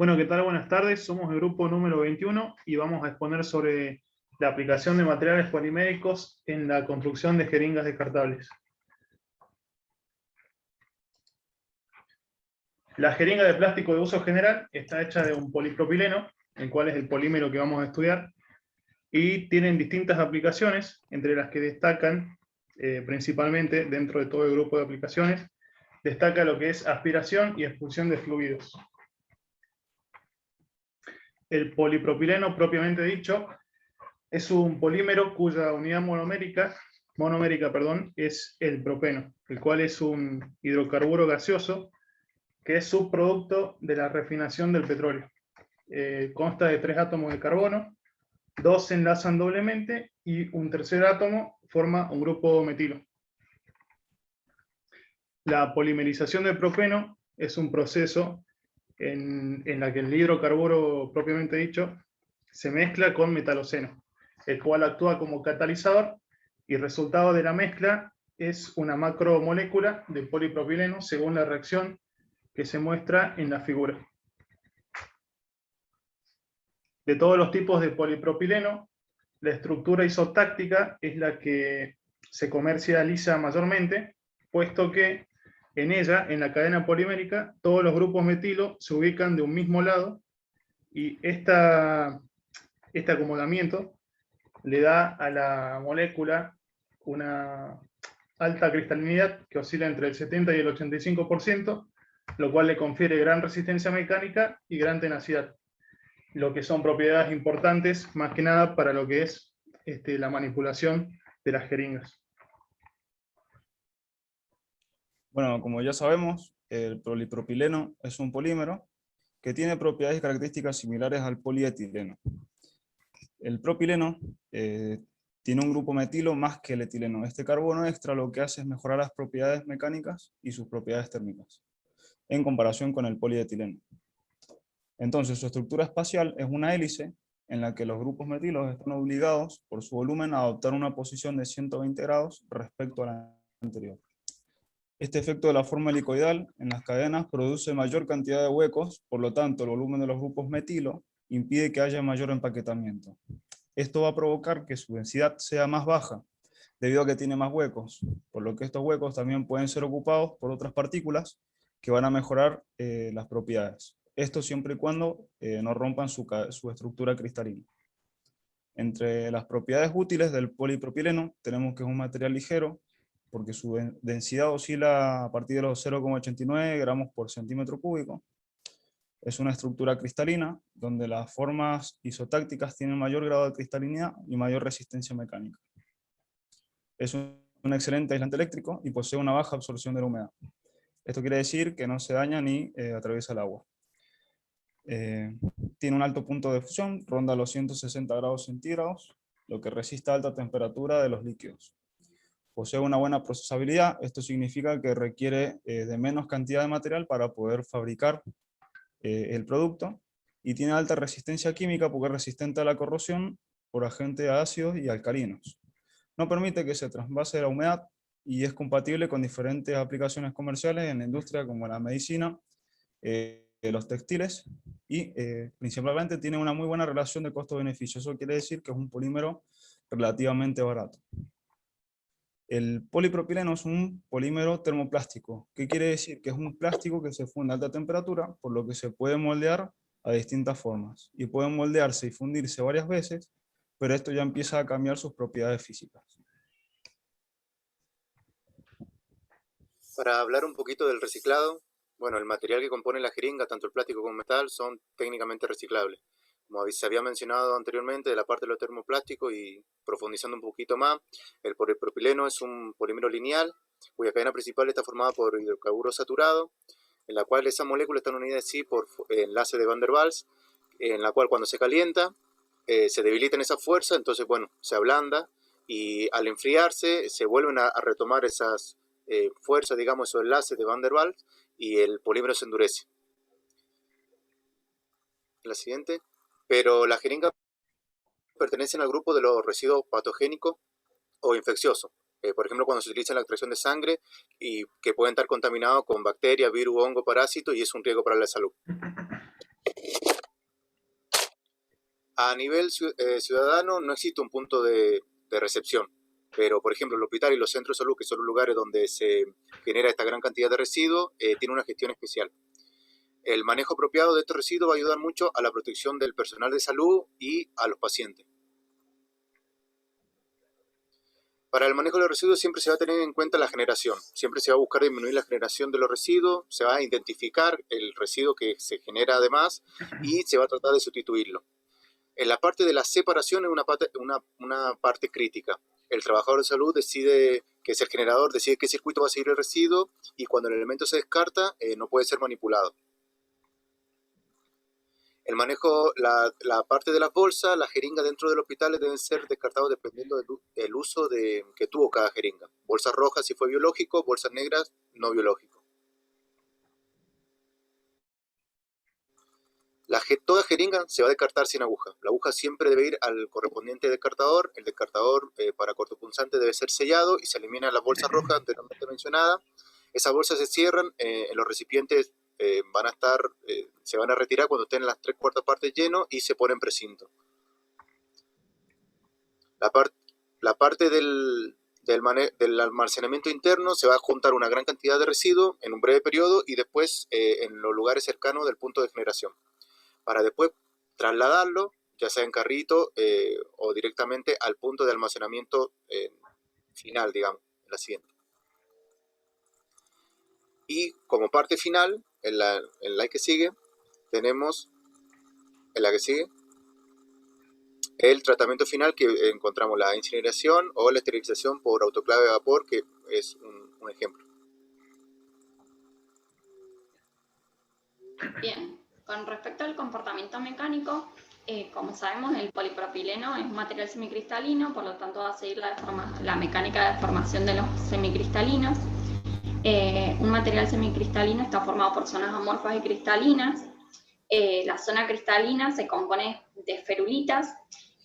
Bueno, ¿qué tal? Buenas tardes. Somos el grupo número 21 y vamos a exponer sobre la aplicación de materiales poliméricos en la construcción de jeringas descartables. La jeringa de plástico de uso general está hecha de un polipropileno, el cual es el polímero que vamos a estudiar, y tienen distintas aplicaciones, entre las que destacan, principalmente dentro de todo el grupo de aplicaciones, destaca lo que es aspiración y expulsión de fluidos. El polipropileno propiamente dicho es un polímero cuya unidad monomérica es el propeno, el cual es un hidrocarburo gaseoso que es subproducto de la refinación del petróleo. Consta de 3 átomos de carbono, 2 se enlazan doblemente y un tercer átomo forma un grupo metilo. La polimerización del propeno es un proceso en la que el hidrocarburo propiamente dicho se mezcla con metaloceno, el cual actúa como catalizador y el resultado de la mezcla es una macromolécula de polipropileno según la reacción que se muestra en la figura. De todos los tipos de polipropileno, la estructura isotáctica es la que se comercializa mayormente, puesto que en ella, en la cadena polimérica, todos los grupos metilo se ubican de un mismo lado y este acomodamiento le da a la molécula una alta cristalinidad que oscila entre el 70 y el 85%, lo cual le confiere gran resistencia mecánica y gran tenacidad, lo que son propiedades importantes más que nada para lo que es la manipulación de las jeringas. Bueno, como ya sabemos, el polipropileno es un polímero que tiene propiedades y características similares al polietileno. El propileno tiene un grupo metilo más que el etileno. Este carbono extra lo que hace es mejorar las propiedades mecánicas y sus propiedades térmicas, en comparación con el polietileno. Entonces, su estructura espacial es una hélice en la que los grupos metilos están obligados, por su volumen, a adoptar una posición de 120 grados respecto a la anterior. Este efecto de la forma helicoidal en las cadenas produce mayor cantidad de huecos, por lo tanto el volumen de los grupos metilo impide que haya mayor empaquetamiento. Esto va a provocar que su densidad sea más baja, debido a que tiene más huecos, por lo que estos huecos también pueden ser ocupados por otras partículas que van a mejorar las propiedades. Esto siempre y cuando no rompan su estructura cristalina. Entre las propiedades útiles del polipropileno tenemos que es un material ligero, porque su densidad oscila a partir de los 0,89 gramos por centímetro cúbico. Es una estructura cristalina, donde las formas isotácticas tienen mayor grado de cristalinidad y mayor resistencia mecánica. Es un excelente aislante eléctrico y posee una baja absorción de la humedad. Esto quiere decir que no se daña ni atraviesa el agua. Tiene un alto punto de fusión, ronda los 160 grados centígrados, lo que resiste a alta temperatura de los líquidos. Posee una buena procesabilidad, esto significa que requiere de menos cantidad de material para poder fabricar el producto, y tiene alta resistencia química porque es resistente a la corrosión por agentes ácidos y alcalinos. No permite que se trasvase la humedad y es compatible con diferentes aplicaciones comerciales en la industria como la medicina, los textiles, y principalmente tiene una muy buena relación de costo-beneficio. Eso quiere decir que es un polímero relativamente barato. El polipropileno es un polímero termoplástico. ¿Qué quiere decir? Que es un plástico que se funde a alta temperatura, por lo que se puede moldear a distintas formas. Y puede moldearse y fundirse varias veces, pero esto ya empieza a cambiar sus propiedades físicas. Para hablar un poquito del reciclado, bueno, el material que compone la jeringa, tanto el plástico como el metal, son técnicamente reciclables. Como se había mencionado anteriormente de la parte de lo termoplástico y profundizando un poquito más, el polipropileno es un polímero lineal cuya cadena principal está formada por hidrocarburo saturado, en la cual esas moléculas están unidas sí por enlace de Van der Waals, en la cual cuando se calienta se debilitan esa fuerza, entonces bueno, se ablanda y al enfriarse se vuelven a retomar esas fuerzas, digamos, esos enlaces de Van der Waals y el polímero se endurece. La siguiente. Pero las jeringas pertenecen al grupo de los residuos patogénicos o infecciosos. Por ejemplo, cuando se utiliza en la extracción de sangre y que pueden estar contaminados con bacterias, virus, hongo, parásitos y es un riesgo para la salud. A nivel ciudadano no existe un punto de recepción, pero por ejemplo el hospital y los centros de salud, que son los lugares donde se genera esta gran cantidad de residuos, tiene una gestión especial. El manejo apropiado de estos residuos va a ayudar mucho a la protección del personal de salud y a los pacientes. Para el manejo de los residuos siempre se va a tener en cuenta la generación. Siempre se va a buscar disminuir la generación de los residuos, se va a identificar el residuo que se genera además y se va a tratar de sustituirlo. En la parte de la separación es una parte crítica. El trabajador de salud decide, que es el generador, decide qué circuito va a seguir el residuo y cuando el elemento se descarta no puede ser manipulado. El manejo, la parte de las bolsas, las jeringas dentro del hospital deben ser descartados dependiendo del uso que tuvo cada jeringa. Bolsas rojas si fue biológico, bolsas negras no biológico. Toda jeringa se va a descartar sin aguja. La aguja siempre debe ir al correspondiente descartador. El descartador para cortopunzante debe ser sellado y se elimina las bolsas rojas anteriormente mencionadas. Esas bolsas se cierran en los recipientes. Se van a retirar cuando estén las 3/4 partes llenos y se ponen precinto. La parte del almacenamiento interno se va a juntar una gran cantidad de residuos en un breve periodo y después en los lugares cercanos del punto de generación, para después trasladarlo, ya sea en carrito o directamente al punto de almacenamiento final, digamos, en la siguiente. Y como parte final, en la que sigue, tenemos el tratamiento final, que encontramos la incineración o la esterilización por autoclave de vapor, que es un ejemplo. Bien, con respecto al comportamiento mecánico, como sabemos, el polipropileno es un material semicristalino, por lo tanto va a seguir la mecánica de formación de los semicristalinos. Un material semicristalino está formado por zonas amorfas y cristalinas. La zona cristalina se compone de ferulitas,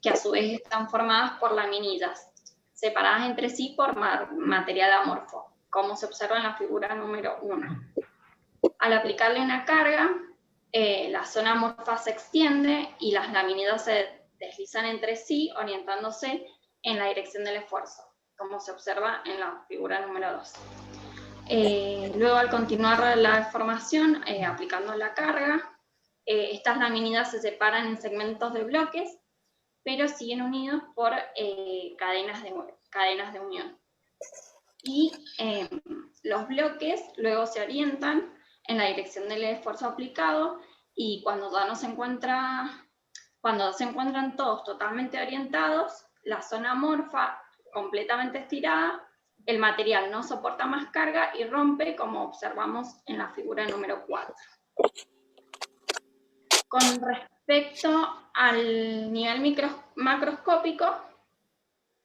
que a su vez están formadas por laminillas, separadas entre sí por material amorfo, como se observa en la figura número 1. Al aplicarle una carga, la zona amorfa se extiende y las laminillas se deslizan entre sí, orientándose en la dirección del esfuerzo, como se observa en la figura número 2. Luego, al continuar la deformación, aplicando la carga, estas laminillas se separan en segmentos de bloques, pero siguen unidos por cadenas de unión. Y los bloques luego se orientan en la dirección del esfuerzo aplicado, y cuando se encuentran todos totalmente orientados, la zona amorfa completamente estirada, el material no soporta más carga y rompe, como observamos en la figura número 4. Con respecto al nivel macroscópico,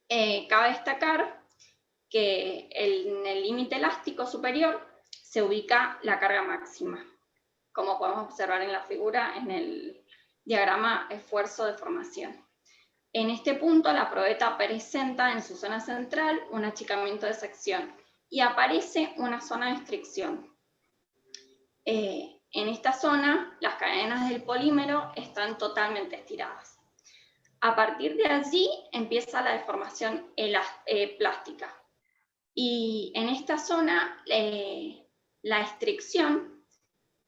cabe destacar que en el límite elástico superior se ubica la carga máxima, como podemos observar en la figura, en el diagrama esfuerzo-deformación. En este punto, la probeta presenta en su zona central un achicamiento de sección y aparece una zona de estricción. En esta zona, las cadenas del polímero están totalmente estiradas. A partir de allí empieza la deformación plástica. Y en esta zona, la estricción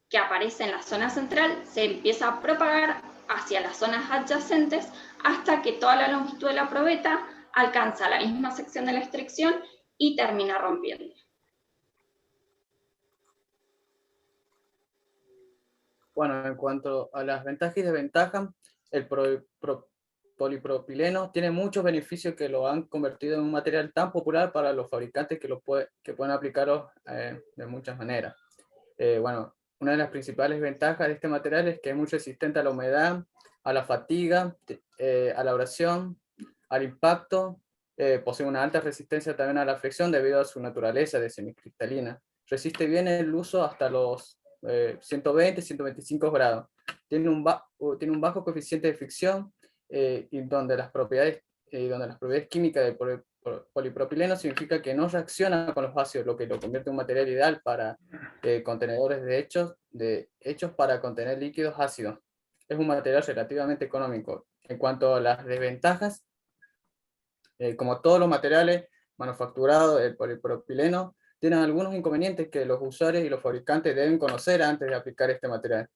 que aparece en la zona central se empieza a propagar hacia las zonas adyacentes hasta que toda la longitud de la probeta alcanza la misma sección de la estricción y termina rompiendo. Bueno, en cuanto a las ventajas y desventajas, el polipropileno tiene muchos beneficios que lo han convertido en un material tan popular para los fabricantes que pueden aplicarlo de muchas maneras. Bueno, una de las principales ventajas de este material es que es muy resistente a la humedad, a la fatiga, a la abrasión, al impacto. Posee una alta resistencia también a la fricción debido a su naturaleza de semicristalina. Resiste bien el uso hasta los 120, 125 grados. Tiene un bajo coeficiente de fricción y donde las propiedades químicas del polipropileno significa que no reacciona con los ácidos, lo que lo convierte en un material ideal para contenedores hechos para contener líquidos ácidos. Es un material relativamente económico En cuanto a las desventajas, como todos los materiales manufacturados, el polipropileno tienen algunos inconvenientes que los usuarios y los fabricantes deben conocer antes de aplicar este material.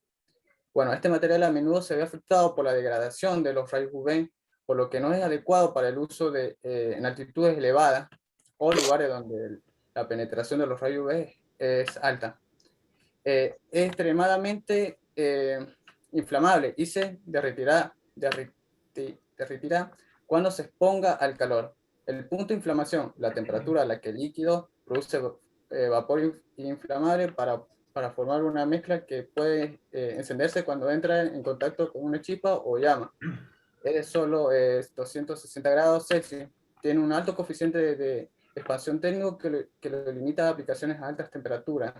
Bueno, este material a menudo se ve afectado por la degradación de los rayos UV, por lo que no es adecuado para el uso en altitudes elevadas o lugares donde la penetración de los rayos UV es alta. Es extremadamente inflamable y se derretirá cuando se exponga al calor. El punto de inflamación, la temperatura a la que el líquido produce vapor inflamable para formar una mezcla que puede encenderse cuando entra en contacto con una chispa o llama. Es de solo 260 grados Celsius. Tiene un alto coeficiente de expansión térmico que lo limita a aplicaciones a altas temperaturas.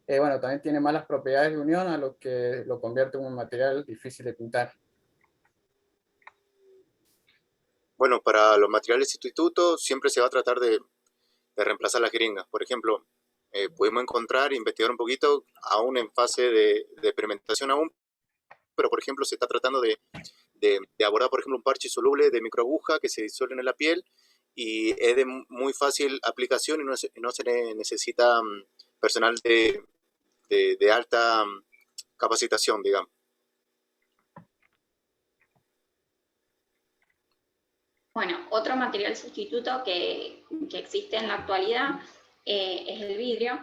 Bueno, también tiene malas propiedades de unión, a lo que lo convierte en un material difícil de pintar. Bueno, para los materiales sustitutos siempre se va a tratar de reemplazar las jeringas. Por ejemplo, pudimos encontrar e investigar un poquito, aún en fase de experimentación aún, pero por ejemplo se está tratando de abordar, por ejemplo, un parche soluble de microaguja que se disuelven en la piel y es de muy fácil aplicación y no se necesita personal de alta capacitación, digamos. Bueno, otro material sustituto que existe en la actualidad es el vidrio.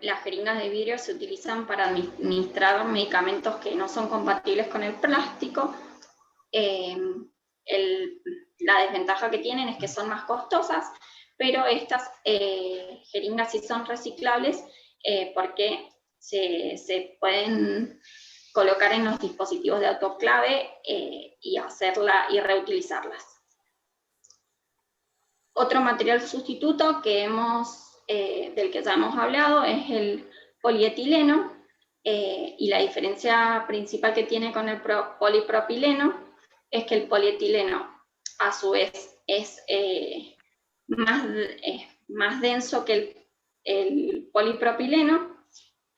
Las jeringas de vidrio se utilizan para administrar medicamentos que no son compatibles con el plástico. La desventaja que tienen es que son más costosas, pero estas jeringas sí son reciclables porque se pueden colocar en los dispositivos de autoclave y reutilizarlas. Otro material sustituto del que ya hemos hablado es el polietileno, y la diferencia principal que tiene con el polipropileno es que el polietileno a su vez es más denso que el polipropileno,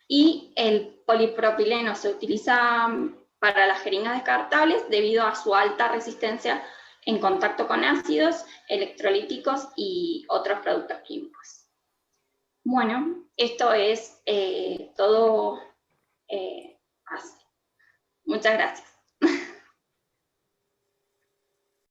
y el polipropileno se utiliza para las jeringas descartables debido a su alta resistencia en contacto con ácidos electrolíticos y otros productos químicos. Bueno, esto es todo. Muchas gracias.